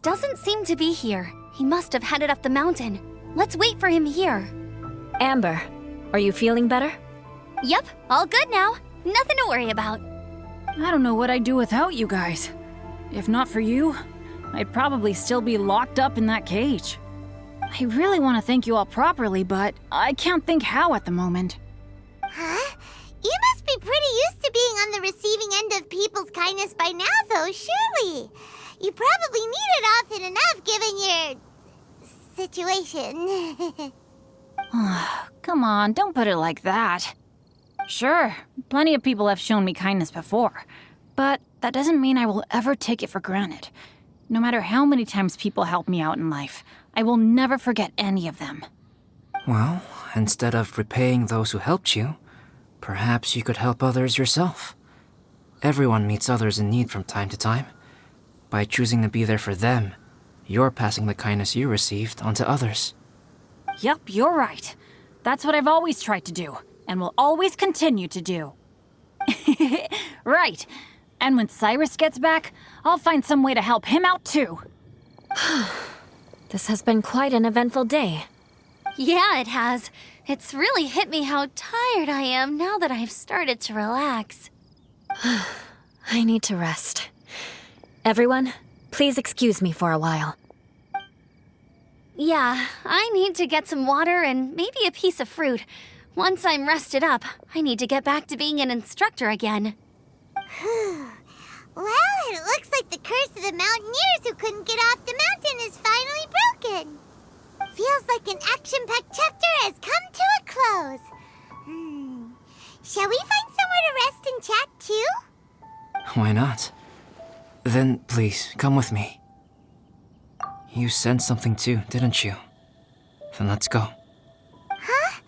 doesn't seem to be here. He must have headed up the mountain. Let's wait for him here. Amber, are you feeling better? Yep, all good now. Nothing to worry about. I don't know what I'd do without you guys. If not for you, I'd probably still be locked up in that cage. I really want to thank you all properly, but I can't think how at the moment. Huh? You must be pretty used to being on the receiving end of people's kindness by now, though, surely. You probably need it often enough, given your situation. Come on, don't put it like that. Sure, plenty of people have shown me kindness before, but that doesn't mean I will ever take it for granted. No matter how many times people help me out in life, I will never forget any of them. Well, instead of repaying those who helped you, perhaps you could help others yourself. Everyone meets others in need from time to time. By choosing to be there for them, you're passing the kindness you received on to others. Yep, you're right. That's what I've always tried to do, and will always continue to do. Right. And when Cyrus gets back, I'll find some way to help him out too. This has been quite an eventful day. Yeah, it has. It's really hit me how tired I am now that I've started to relax. I need to rest. Everyone, please excuse me for a while. Yeah, I need to get some water and maybe a piece of fruit. Once I'm rested up, I need to get back to being an instructor again. Well, it looks like the curse of the mountaineers who couldn't get off the mountain is finally broken. Feels like an action-packed chapter has come to a close. Shall we find somewhere to rest and chat too? Why not? Then please, come with me. You sensed something too, didn't you? Then let's go. Huh?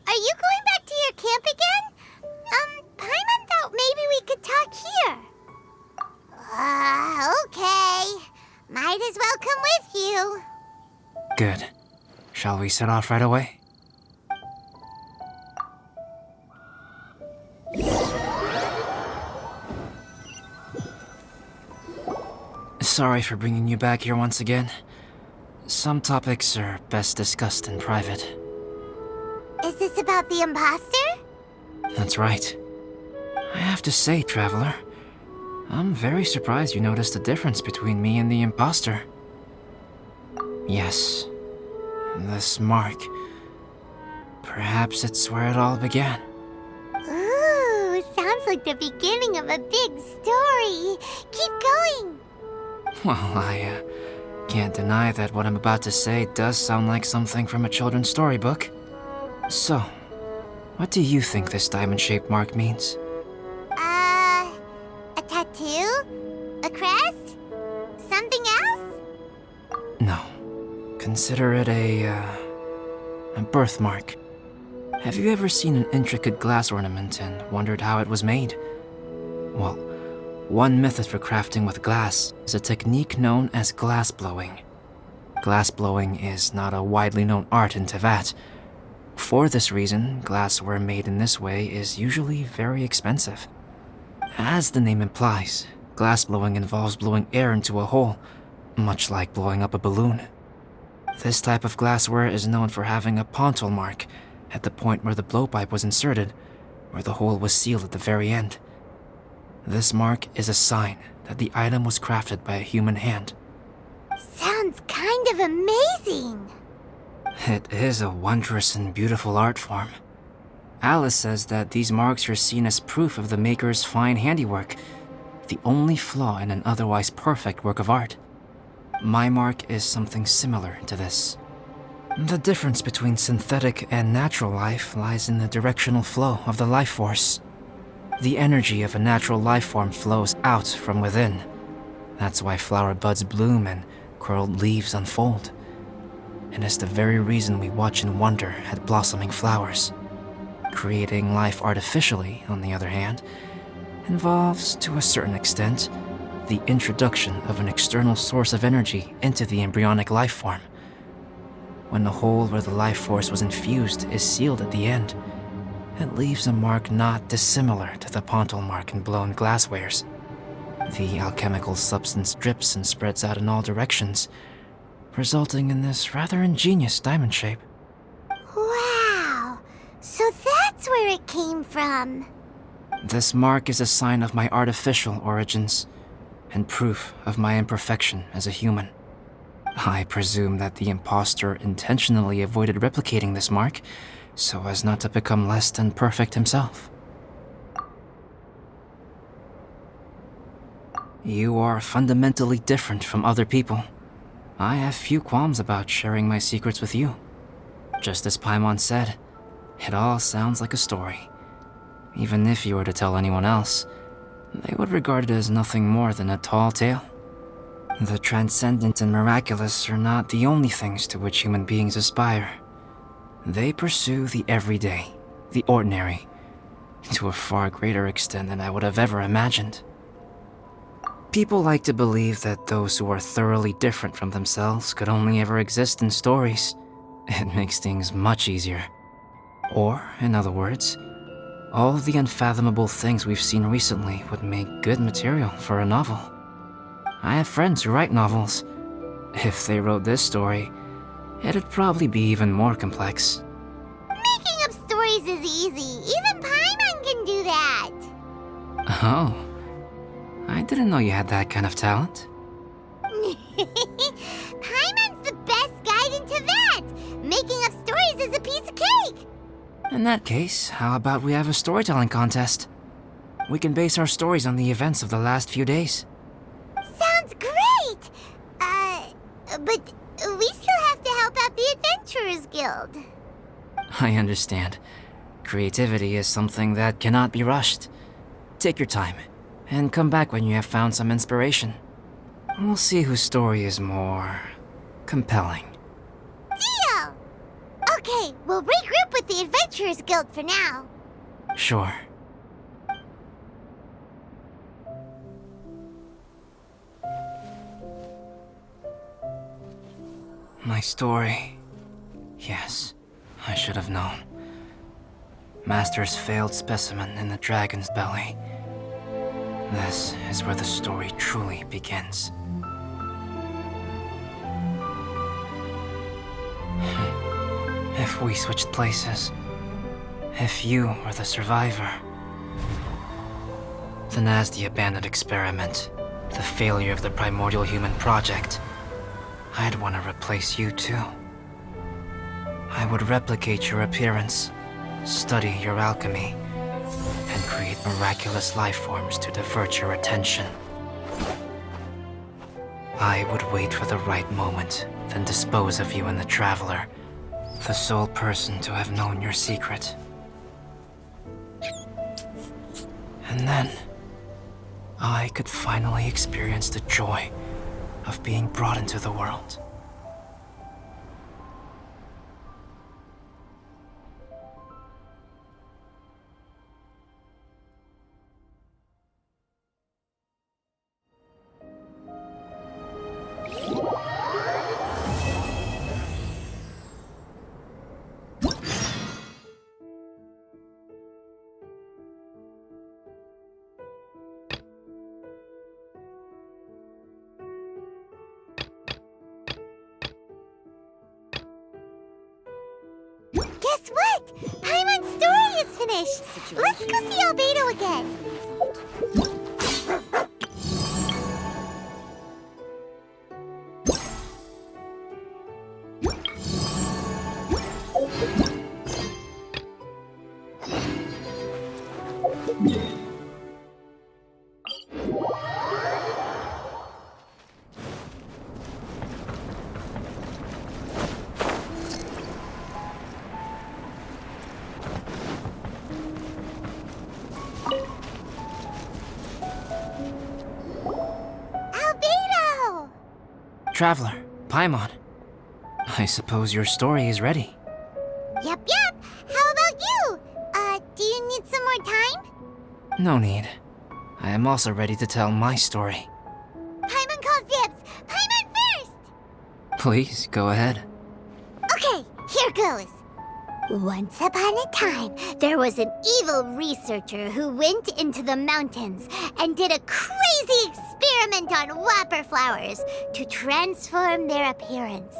Are you going back to your camp again? Paimon thought maybe we could talk here. Okay. Might as well come with you. Good. Shall we set off right away? Sorry for bringing you back here once again. Some topics are best discussed in private. Is this about the imposter? That's right. I have to say, Traveler, I'm very surprised you noticed the difference between me and the imposter. Yes, this mark. Perhaps it's where it all began. Ooh, sounds like the beginning of a big story. Keep going. Well, I can't deny that what I'm about to say does sound like something from a children's storybook. So, what do you think this diamond-shaped mark means? A tattoo? A crest? Something else? No. Consider it a birthmark. Have you ever seen an intricate glass ornament and wondered how it was made? Well, one method for crafting with glass is a technique known as glass blowing. Glass blowing is not a widely known art in Teyvat. For this reason, glassware made in this way is usually very expensive. As the name implies, glass blowing involves blowing air into a hole, much like blowing up a balloon. This type of glassware is known for having a pontal mark at the point where the blowpipe was inserted, where the hole was sealed at the very end. This mark is a sign that the item was crafted by a human hand. Sounds kind of amazing. It is a wondrous and beautiful art form. Alice says that these marks are seen as proof of the maker's fine handiwork, the only flaw in an otherwise perfect work of art. My mark is something similar to this. The difference between synthetic and natural life lies in the directional flow of the life force. The energy of a natural life form flows out from within. That's why flower buds bloom and curled leaves unfold. It is the very reason we watch and wonder at blossoming flowers. Creating life artificially, on the other hand, involves, to a certain extent, the introduction of an external source of energy into the embryonic life form. When the hole where the life force was infused is sealed at the end, it leaves a mark not dissimilar to the pontal mark in blown glasswares. The alchemical substance drips and spreads out in all directions, resulting in this rather ingenious diamond shape. Wow! So that's where it came from. This mark is a sign of my artificial origins, and proof of my imperfection as a human. I presume that the imposter intentionally avoided replicating this mark, so as not to become less than perfect himself. You are fundamentally different from other people. I have few qualms about sharing my secrets with you. Just as Paimon said, it all sounds like a story. Even if you were to tell anyone else, they would regard it as nothing more than a tall tale. The transcendent and miraculous are not the only things to which human beings aspire. They pursue the everyday, the ordinary, to a far greater extent than I would have ever imagined. People like to believe that those who are thoroughly different from themselves could only ever exist in stories. It makes things much easier. Or, in other words, all of the unfathomable things we've seen recently would make good material for a novel. I have friends who write novels. If they wrote this story, it'd probably be even more complex. Making up stories is easy. Even Paimon can do that. Oh, I didn't know you had that kind of talent. Paimon's the best guide into that. Making up stories is a piece of cake. In that case, how about we have a storytelling contest? We can base our stories on the events of the last few days. Sounds great! But we still have to help out the Adventurers Guild. I understand. Creativity is something that cannot be rushed. Take your time, and come back when you have found some inspiration. We'll see whose story is more compelling. Deal! Okay, we'll regroup with the Adventurers Guild for now. Sure. My story. Yes, I should have known. Master's failed specimen in the dragon's belly. This is where the story truly begins. If we switched places, if you were the survivor, then as the abandoned experiment, the failure of the primordial human project, I'd want to replace you too. I would replicate your appearance, study your alchemy, and create miraculous life forms to divert your attention. I would wait for the right moment, then dispose of you in the Traveler, the sole person to have known your secret. And then, I could finally experience the joy of being brought into the world. Guess what? Paimon's story is finished. Let's go see Albedo again. Albedo! Traveler, Paimon, I suppose your story is ready. Yep. How about you? Do you need some more time? No need. I am also ready to tell my story. Paimon calls dibs. Paimon first! Please, go ahead. Okay, here goes. Once upon a time, there was an evil researcher who went into the mountains and did a crazy experiment on whopper flowers to transform their appearance.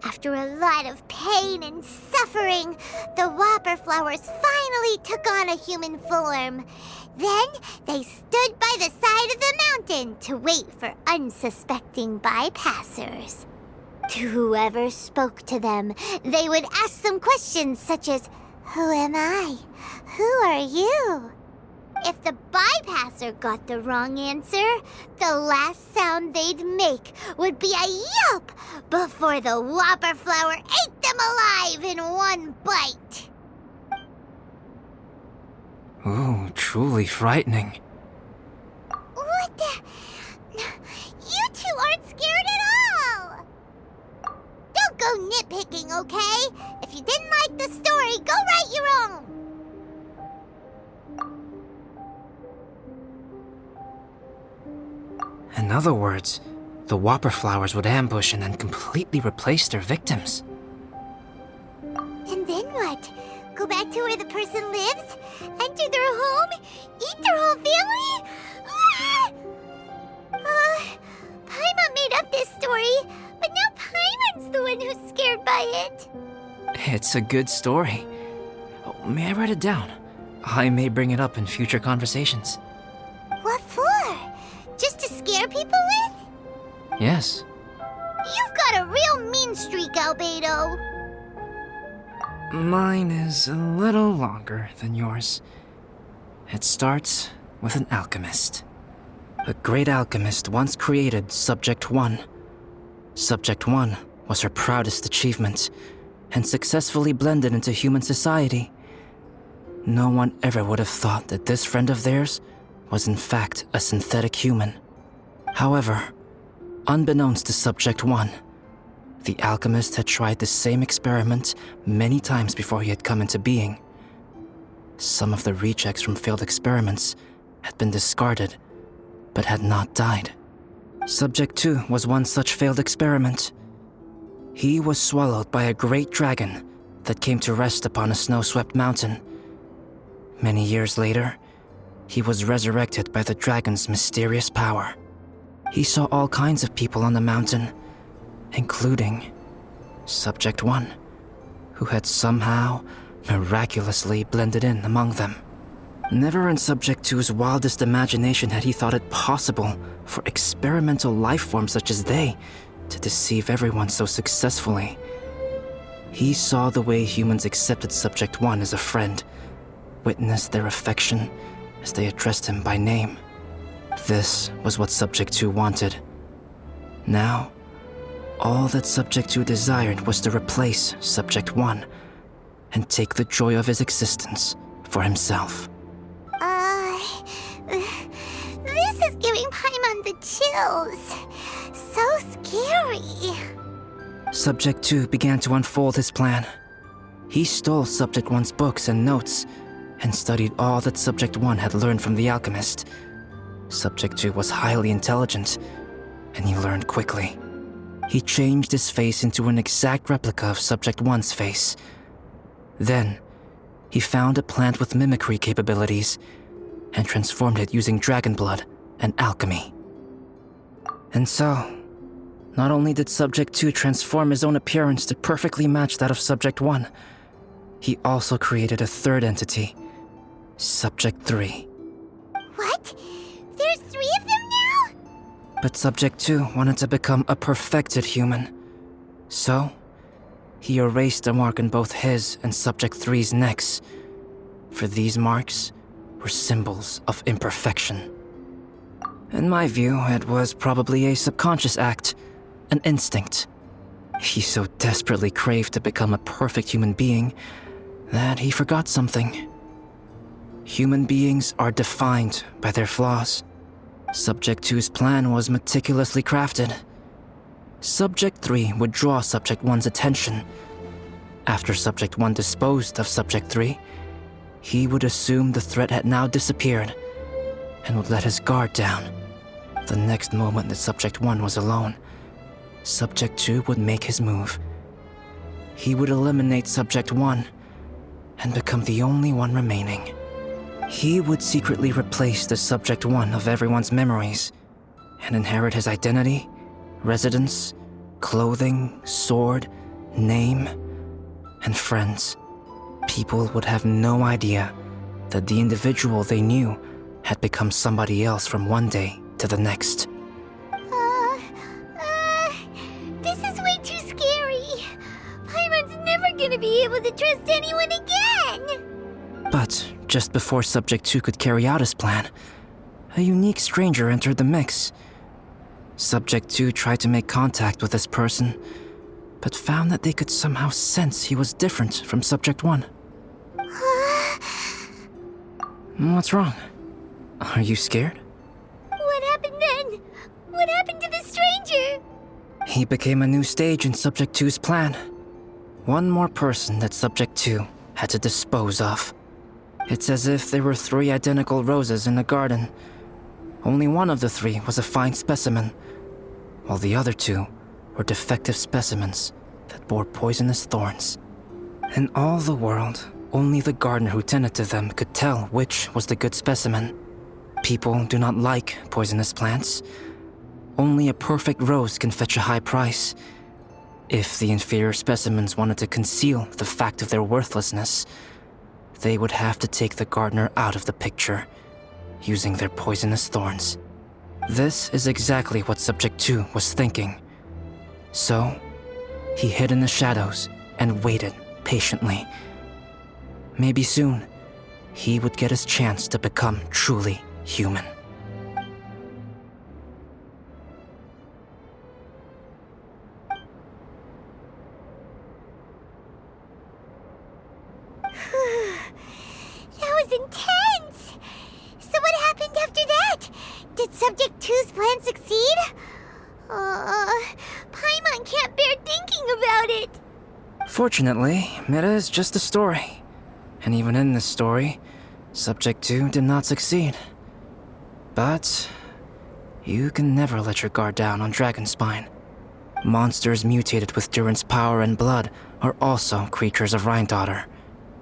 After a lot of pain and suffering, the whopper flowers finally took on a human form. Then they stood by the side of the mountain to wait for unsuspecting bypassers. To whoever spoke to them, they would ask some questions such as, "Who am I? Who are you?" If the bypasser got the wrong answer, the last sound they'd make would be a yelp before the whopper flower ate them alive in one bite. Ooh, truly frightening. What the? You two aren't scared at all! Don't go nitpicking, okay? If you didn't like the story, go write your own! In other words, the whopper flowers would ambush and then completely replace their victims. And then what? Go back to where the person lives? Enter their home? Eat their whole family? Ah! Paimon made up this story, but now Paimon's the one who's scared by it. It's a good story. Oh, may I write it down? I may bring it up in future conversations. What for? Just to scare people with? Yes. You've got a real mean streak, Albedo. Mine is a little longer than yours. It starts with an alchemist. A great alchemist once created Subject 1. Subject 1 was her proudest achievement, and successfully blended into human society. No one ever would have thought that this friend of theirs was in fact a synthetic human. However, unbeknownst to Subject 1, the alchemist had tried the same experiment many times before he had come into being. Some of the rejects from failed experiments had been discarded, but had not died. Subject 2 was one such failed experiment. He was swallowed by a great dragon that came to rest upon a snow-swept mountain. Many years later, he was resurrected by the dragon's mysterious power. He saw all kinds of people on the mountain, including Subject 1, who had somehow miraculously blended in among them. Never in Subject 2's wildest imagination had he thought it possible for experimental life forms such as they to deceive everyone so successfully. He saw the way humans accepted Subject 1 as a friend, witnessed their affection as they addressed him by name. This was what Subject 2 wanted. Now, all that Subject 2 desired was to replace Subject 1 and take the joy of his existence for himself. This is giving Paimon the chills. So scary. Subject 2 began to unfold his plan. He stole Subject 1's books and notes and studied all that Subject 1 had learned from the alchemist. Subject 2 was highly intelligent, and he learned quickly. He changed his face into an exact replica of Subject 1's face. Then, he found a plant with mimicry capabilities and transformed it using dragon blood and alchemy. And so, not only did Subject 2 transform his own appearance to perfectly match that of Subject 1, he also created a third entity, Subject 3. What? There's 3 of them now? But Subject 2 wanted to become a perfected human. So, he erased a mark on both his and Subject 3's necks. For these marks were symbols of imperfection. In my view, it was probably a subconscious act, an instinct. He so desperately craved to become a perfect human being that he forgot something. Human beings are defined by their flaws. Subject 2's plan was meticulously crafted. Subject 3 would draw Subject 1's attention. After Subject 1 disposed of Subject 3, he would assume the threat had now disappeared and would let his guard down. The next moment that Subject 1 was alone, Subject 2 would make his move. He would eliminate Subject 1 and become the only one remaining. He would secretly replace the Subject 1 of everyone's memories and inherit his identity, residence, clothing, sword, name, and friends. People would have no idea that the individual they knew had become somebody else from one day to the next. This is way too scary. Paimon's never gonna be able to trust anyone again. But just before Subject 2 could carry out his plan, a unique stranger entered the mix. Subject 2 tried to make contact with this person, but found that they could somehow sense he was different from Subject 1. What's wrong? Are you scared? What happened then? What happened to the stranger? He became a new stage in Subject 2's plan. One more person that Subject 2 had to dispose of. It's as if there were 3 identical roses in a garden. Only one of the 3 was a fine specimen, while the other 2 were defective specimens that bore poisonous thorns. In all the world, only the gardener who tended to them could tell which was the good specimen. People do not like poisonous plants. Only a perfect rose can fetch a high price. If the inferior specimens wanted to conceal the fact of their worthlessness, they would have to take the gardener out of the picture, using their poisonous thorns. This is exactly what Subject 2 was thinking. So, he hid in the shadows and waited patiently. Maybe soon, he would get his chance to become truly human. That was intense! So what happened after that? Did Subject 2's plan succeed? Paimon can't bear thinking about it. Fortunately, it is just a story. And even in this story, Subject 2 did not succeed. But you can never let your guard down on Dragonspine. Monsters mutated with Durin's power and blood are also creatures of Rhine-Daughter,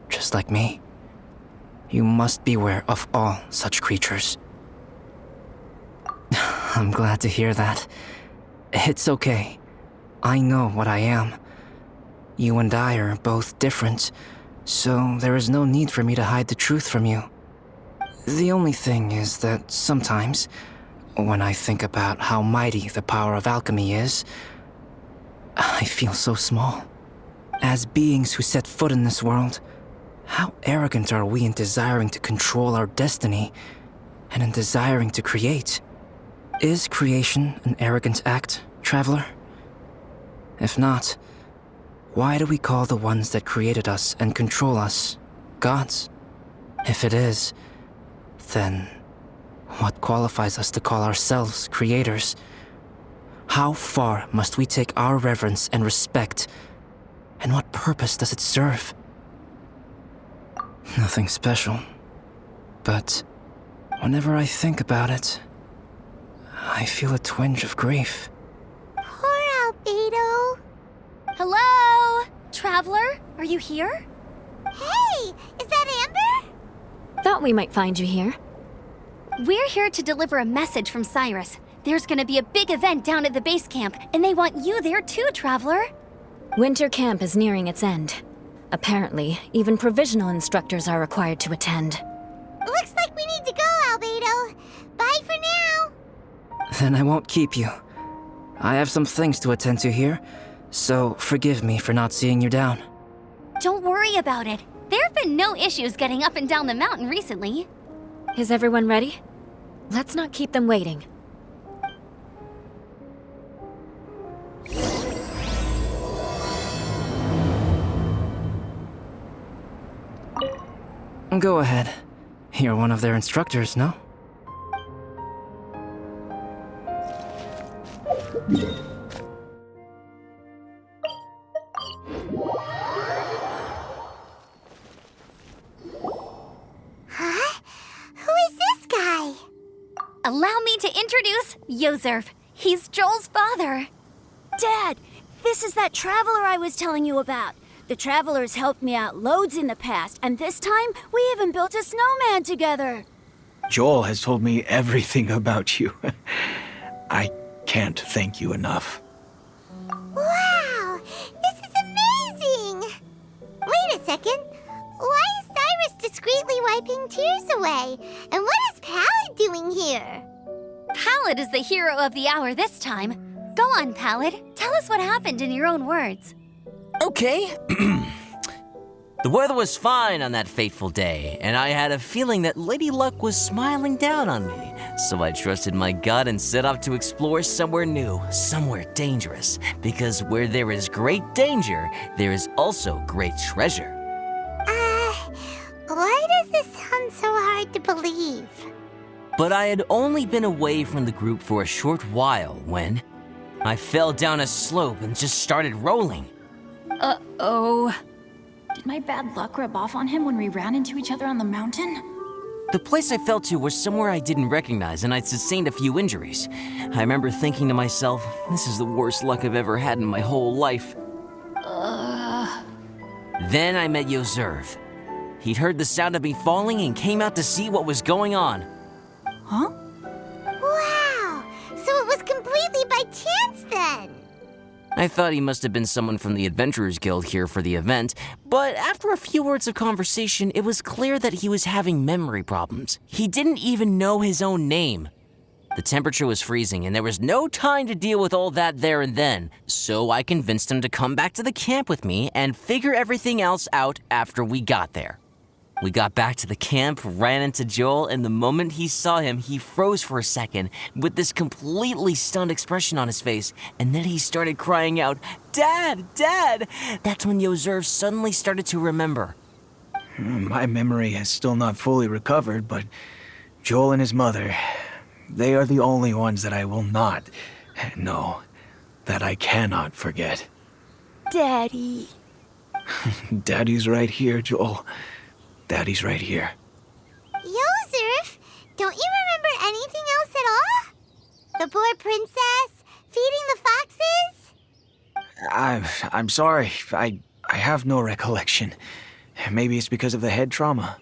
just like me. You must beware of all such creatures. I'm glad to hear that. It's okay. I know what I am. You and I are both different, so there is no need for me to hide the truth from you. The only thing is that sometimes, when I think about how mighty the power of alchemy is, I feel so small. As beings who set foot in this world, how arrogant are we in desiring to control our destiny and in desiring to create? Is creation an arrogant act, traveler? If not, why do we call the ones that created us and control us gods? If it is, then what qualifies us to call ourselves creators? How far must we take our reverence and respect, and what purpose does it serve? Nothing special, but whenever I think about it, I feel a twinge of grief. Poor Albedo. Hello? Traveler, are you here? Hey, is that Amber? Thought we might find you here. We're here to deliver a message from Cyrus. There's gonna be a big event down at the base camp, and they want you there too, Traveler. Winter camp is nearing its end. Apparently, even provisional instructors are required to attend. Looks like we need to go, Albedo. Bye for now. Then I won't keep you. I have some things to attend to here, so forgive me for not seeing you down. Don't worry about it. There have been no issues getting up and down the mountain recently. Is everyone ready? Let's not keep them waiting. Go ahead. You're one of their instructors, no? Huh? Who is this guy? Allow me to introduce Yozerf. He's Joel's father. Dad, this is that traveler I was telling you about. The Travelers helped me out loads in the past, and this time we even built a snowman together. Joel has told me everything about you. I can't thank you enough. Wow! This is amazing! Wait a second. Why is Cyrus discreetly wiping tears away? And what is Pallid doing here? Pallid is the hero of the hour this time. Go on, Pallid. Tell us what happened in your own words. Okay. The weather was fine on that fateful day, and I had a feeling that Lady Luck was smiling down on me. So I trusted my gut and set off to explore somewhere new, somewhere dangerous. Because where there is great danger, there is also great treasure. Why does this sound so hard to believe? But I had only been away from the group for a short while when I fell down a slope and just started rolling. Uh-oh. Did my bad luck rub off on him when we ran into each other on the mountain? The place I fell to was somewhere I didn't recognize, and I'd sustained a few injuries. I remember thinking to myself, this is the worst luck I've ever had in my whole life. Then I met Yoserv. He'd heard the sound of me falling and came out to see what was going on. Huh? Wow! So it was completely by chance then! I thought he must have been someone from the Adventurers Guild here for the event, but after a few words of conversation, it was clear that he was having memory problems. He didn't even know his own name. The temperature was freezing, and there was no time to deal with all that there and then, so I convinced him to come back to the camp with me and figure everything else out after we got there. We got back to the camp, ran into Joel, and the moment he saw him, he froze for a second with this completely stunned expression on his face, and then he started crying out, "Dad! Dad!" That's when Yoserv suddenly started to remember. My memory has still not fully recovered, but Joel and his mother, they are the only ones that I will not, no, that I cannot forget. Daddy. Daddy's right here, Joel. Daddy's right here. Yoserf, don't you remember anything else at all? The poor princess, feeding the foxes? I'm sorry. I have no recollection. Maybe it's because of the head trauma.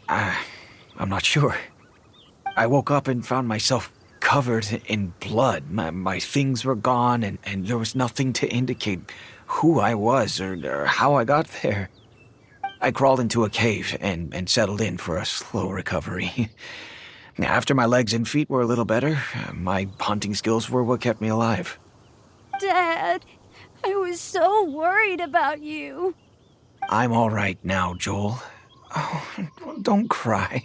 I'm not sure. I woke up and found myself covered in blood. My things were gone, and there was nothing to indicate who I was or how I got there. I crawled into a cave and settled in for a slow recovery. After my legs and feet were a little better, my hunting skills were what kept me alive. Dad, I was so worried about you. I'm all right now, Joel. Oh, don't cry.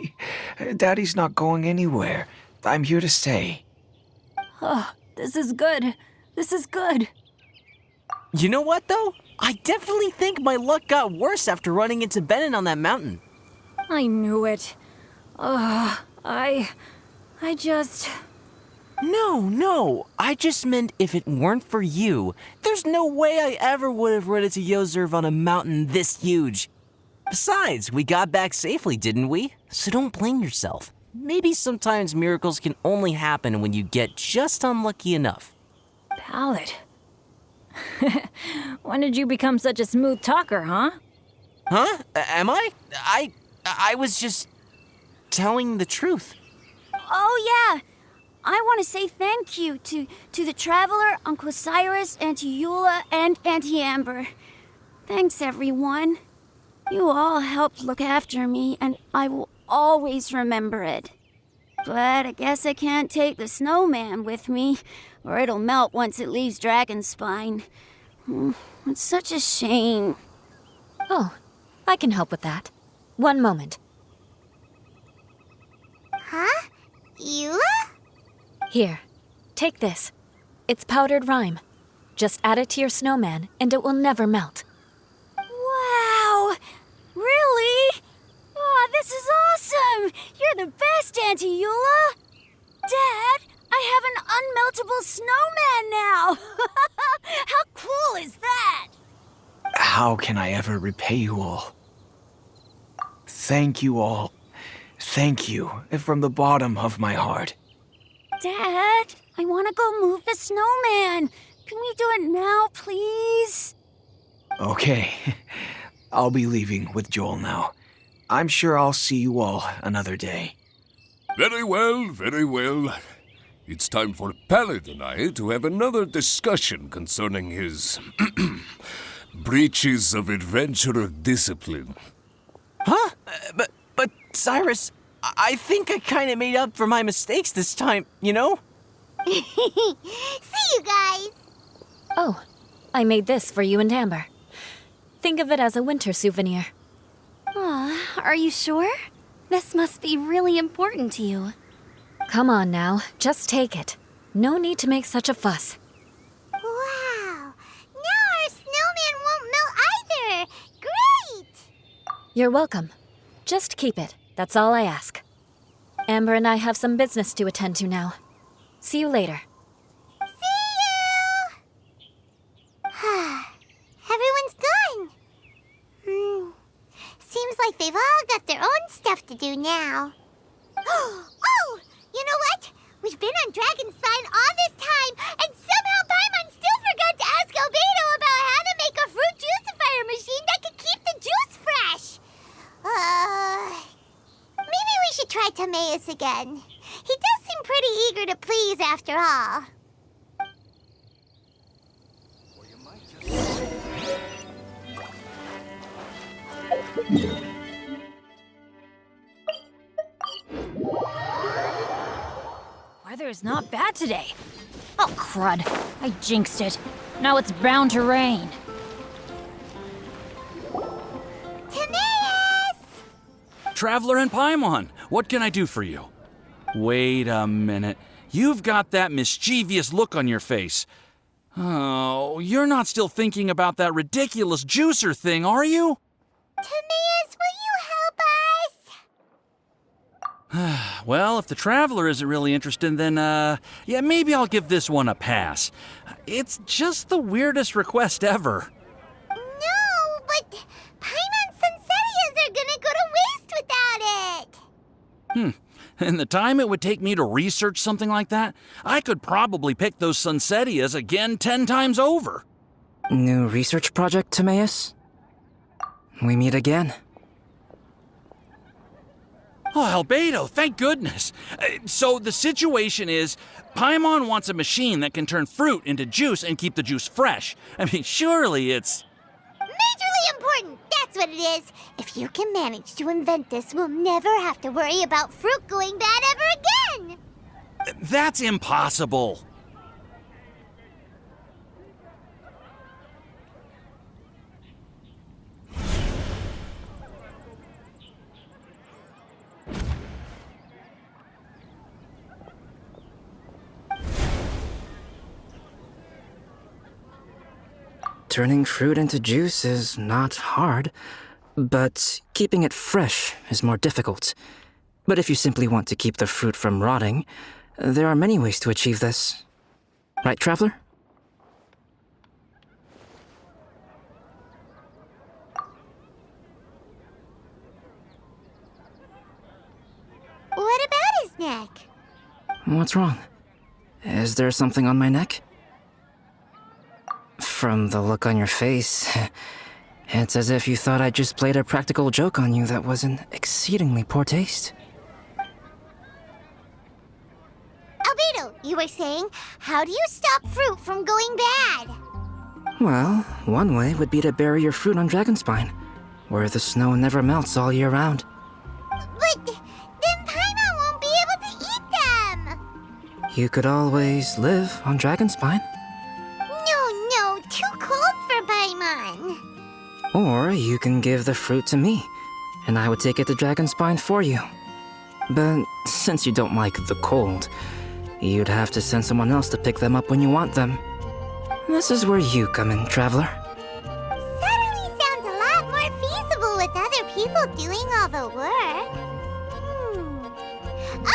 Daddy's not going anywhere. I'm here to stay. Oh, this is good. This is good. You know what, though? I definitely think my luck got worse after running into Benin on that mountain. I knew it. I just... No. I just meant if it weren't for you, there's no way I ever would have run into Yoserv on a mountain this huge. Besides, we got back safely, didn't we? So don't blame yourself. Maybe sometimes miracles can only happen when you get just unlucky enough. Pallid. When did you become such a smooth talker, huh? Huh? Am I? I was just telling the truth. Oh, yeah. I want to say thank you to the Traveler, Uncle Cyrus, Auntie Eula, and Auntie Amber. Thanks, everyone. You all helped look after me, and I will always remember it. But I guess I can't take the snowman with me, or it'll melt once it leaves Dragonspine. It's such a shame. Oh, I can help with that. One moment. Huh? Eula? Here, take this. It's powdered rime. Just add it to your snowman, and it will never melt. Wow! Really? Oh, this is awesome! You're the best, Auntie Eula! Dad, I have an unmeltable snowman now! How cool is that? How can I ever repay you all? Thank you all. Thank you from the bottom of my heart. Dad, I want to go move the snowman. Can we do it now, please? Okay. I'll be leaving with Joel now. I'm sure I'll see you all another day. Very well, very well. It's time for Paladin and I to have another discussion concerning his breaches of adventurer discipline. Huh? But Cyrus, I think I kind of made up for my mistakes this time, you know? See you guys! Oh, I made this for you and Amber. Think of it as a winter souvenir. Aw, are you sure? This must be really important to you. Come on now, just take it. No need to make such a fuss. Wow! Now our snowman won't melt either! Great! You're welcome. Just keep it, that's all I ask. Amber and I have some business to attend to now. See you later. See you! Everyone's gone. Seems like they've all got their own stuff to do now. Oh! You know what? We've been on Dragonspine all this time, and somehow Paimon still forgot to ask Albedo about how to make a fruit juicifier machine that can keep the juice fresh. Maybe we should try Timaeus again. He does seem pretty eager to please after all. Weather is not bad today. Oh, crud. I jinxed it. Now it's bound to rain. Timaeus! Traveler and Paimon, what can I do for you? Wait a minute. You've got that mischievous look on your face. Oh, you're not still thinking about that ridiculous juicer thing, are you? Timaeus, will you help us? Well, if the Traveler isn't really interested, then, yeah, maybe I'll give this one a pass. It's just the weirdest request ever. No, but Paimon's Sunsettias are gonna go to waste without it. In the time it would take me to research something like that, I could probably pick those Sunsettias again 10 times over. New research project, Timaeus? We meet again. Oh, Albedo, thank goodness. So the situation is, Paimon wants a machine that can turn fruit into juice and keep the juice fresh. I mean, surely it's... Majorly important, that's what it is. If you can manage to invent this, we'll never have to worry about fruit going bad ever again. That's impossible. Turning fruit into juice is not hard, but keeping it fresh is more difficult. But if you simply want to keep the fruit from rotting, there are many ways to achieve this. Right, Traveler? What about his neck? What's wrong? Is there something on my neck? From the look on your face, it's as if you thought I just played a practical joke on you that was in exceedingly poor taste. Albedo, you were saying, how do you stop fruit from going bad? Well, one way would be to bury your fruit on Dragonspine, where the snow never melts all year round. But then Paimon won't be able to eat them! You could always live on Dragonspine. No, too cold for Paimon. Or you can give the fruit to me, and I would take it to Dragonspine for you. But since you don't like the cold, you'd have to send someone else to pick them up when you want them. This is where you come in, Traveler. Suddenly sounds a lot more feasible with other people doing all the work.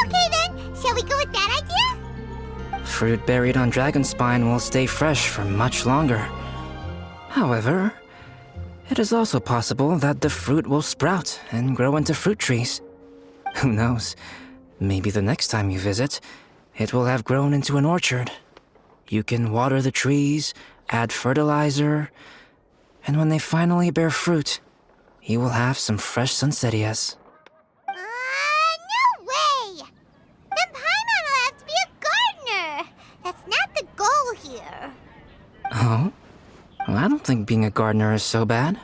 Okay then, shall we go with that idea? Fruit buried on Dragonspine will stay fresh for much longer. However, it is also possible that the fruit will sprout and grow into fruit trees. Who knows? Maybe the next time you visit, it will have grown into an orchard. You can water the trees, add fertilizer, And when they finally bear fruit, you will have some fresh sunsettias. No way! Then Paimon will have to be a gardener! That's not the goal here. Oh? Well, I don't think being a gardener is so bad.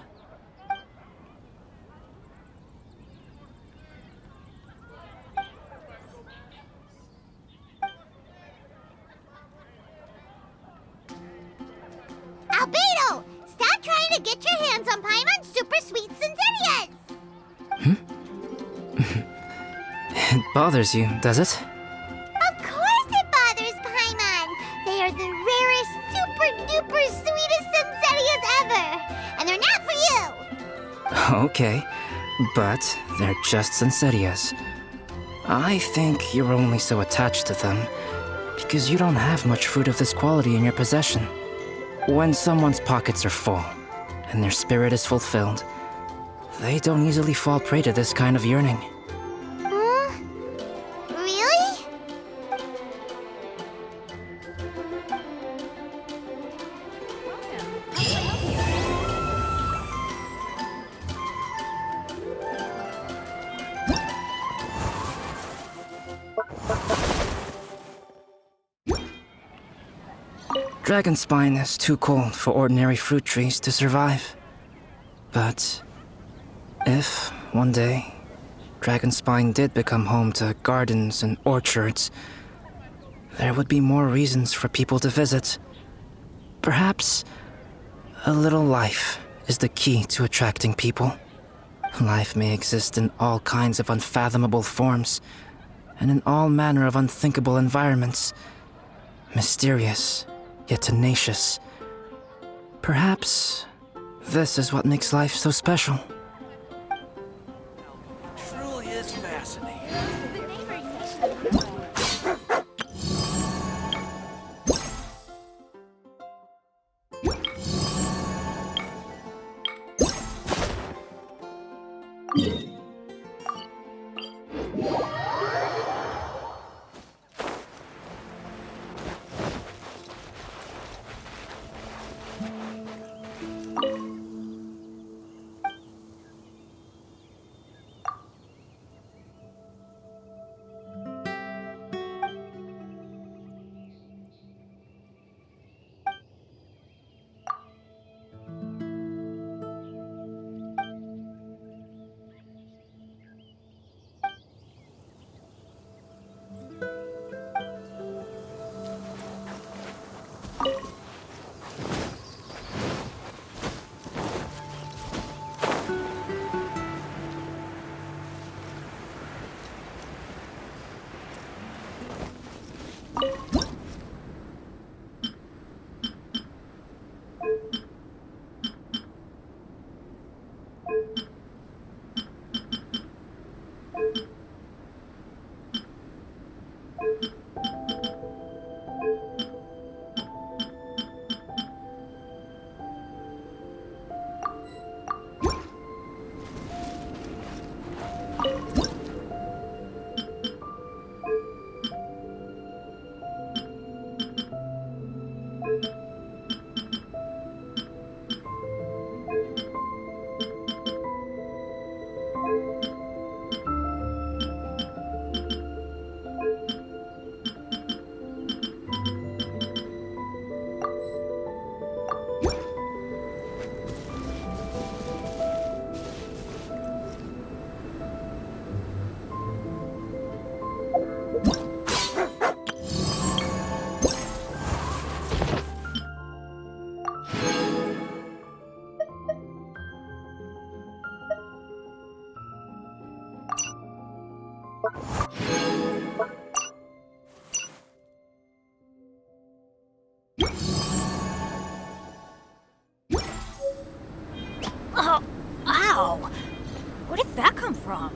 Albedo! Stop trying to get your hands on Paimon's super sweet Sinzenias! It bothers you, does it? Of course it bothers Paimon! They are the rarest, super-duper sweetest Sinzenias ever! And they're not for you! Okay, but they're just sunsettias. I think you're only so attached to them because you don't have much fruit of this quality in your possession. When someone's pockets are full and their spirit is fulfilled, they don't easily fall prey to this kind of yearning. Really? Dragonspine is too cold for ordinary fruit trees to survive. But if, one day, Dragonspine did become home to gardens and orchards, there would be more reasons for people to visit. Perhaps a little life is the key to attracting people. Life may exist in all kinds of unfathomable forms, and in all manner of unthinkable environments. Mysterious, yet tenacious. Perhaps this is what makes life so special. Truly is fascinating. Oh, ow! Where did that come from?